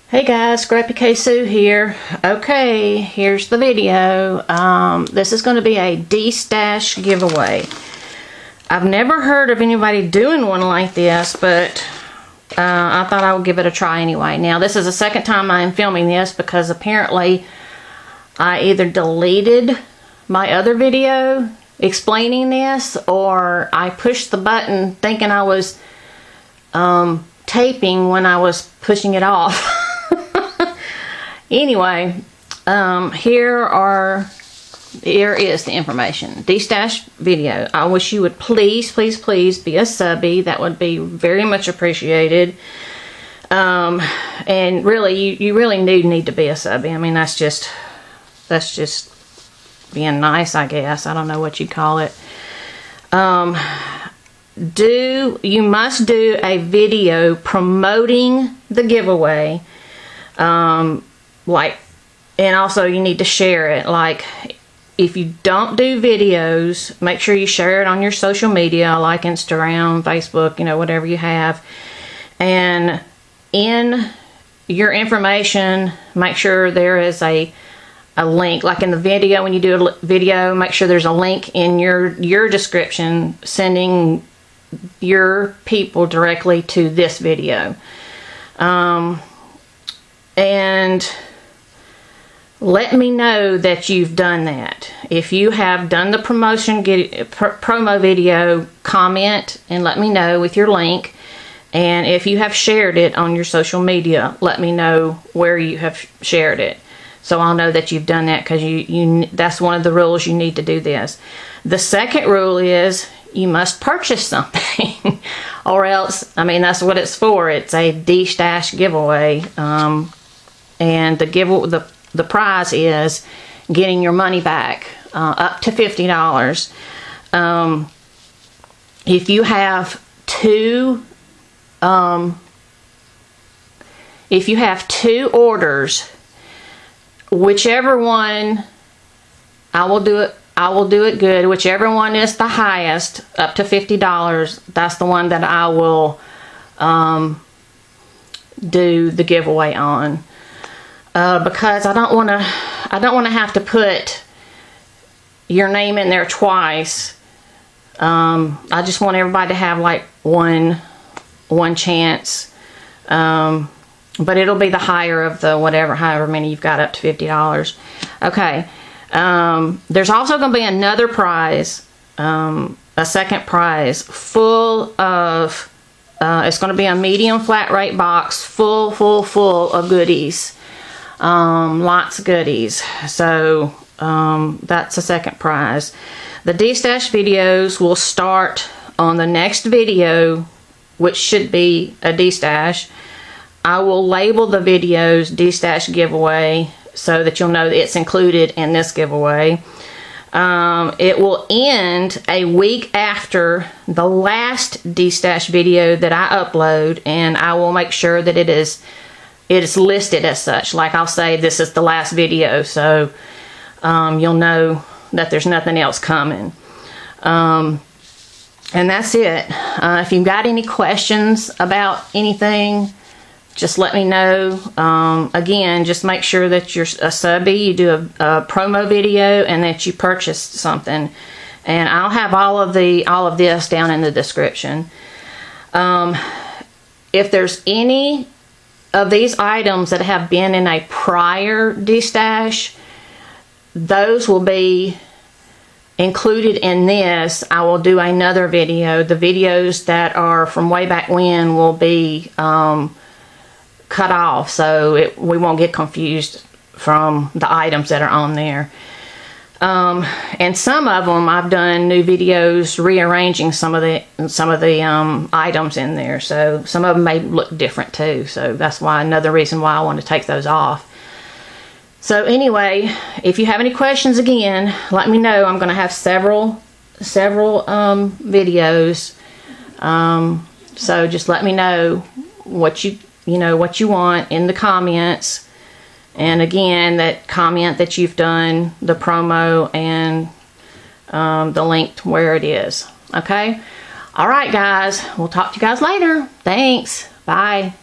Hey guys, Scrappy K Sue here. Okay, here's the video. This is going to be a Destash giveaway. I've never heard of anybody doing one like this, but I thought I would give it a try anyway. Now, this is the second time I'm filming this because apparently I either deleted my other video explaining this, or I pushed the button thinking I was taping when I was pushing it off. Anyway, here is the information. Destash video. I wish you would please be a subbie. That would be very much appreciated. And really, you really do need to be a subbie. I mean, that's just being nice, I guess. I don't know what you'd call it. You must do a video promoting the giveaway. And also you need to share it. Like, if you don't do videos, make sure you share it on your social media, like Instagram, Facebook, whatever you have. And in your information, make sure there is a link. Like in the video, when you do a video, make sure there's a link in your description sending your people directly to this video. And let me know that you've done that. If you have done the promo video, comment and let me know with your link. And if you have shared it on your social media, let me know where you have shared it, so I'll know that you've done that, because that's one of the rules. You need to do this. The second rule is you must purchase something or else, I mean, that's what it's for. It's a Destash giveaway. And the prize is getting your money back, up to $50. If you have two orders, whichever one, I will do it good. Whichever one is the highest, up to $50, that's the one that I will do the giveaway on. Because I don't want to have to put your name in there twice. I just want everybody to have like one chance. But it'll be the higher of the however many you've got, up to $50. Okay. There's also going to be another prize, a second prize, full of, it's going to be a medium flat rate box, full of goodies. Lots of goodies. So that's the second prize. The Destash videos will start on the next video, which should be a Destash. I will label the videos Destash giveaway so that you'll know that it's included in this giveaway. It will end a week after the last Destash video that I upload, and I will make sure that it is listed as such. Like, I'll say this is the last video, so you'll know that there's nothing else coming. And that's it. If you've got any questions about anything, just let me know. Again, just make sure that you're a subbie, you do a promo video, and that you purchased something. And I'll have all of this down in the description. If there's any of these items that have been in a prior Destash, those will be included in this. I will do another video. The videos that are from way back when will be cut off, so we won't get confused from the items that are on there. And some of them I've done new videos rearranging some of the items in there, so some of them may look different too. So that's another reason why I want to take those off. So anyway, if you have any questions, again, let me know. I'm going to have several videos. So just let me know what you want in the comments. And again, that comment that you've done the promo and the link to where it is. Okay? Alright guys, we'll talk to you guys later. Thanks. Bye.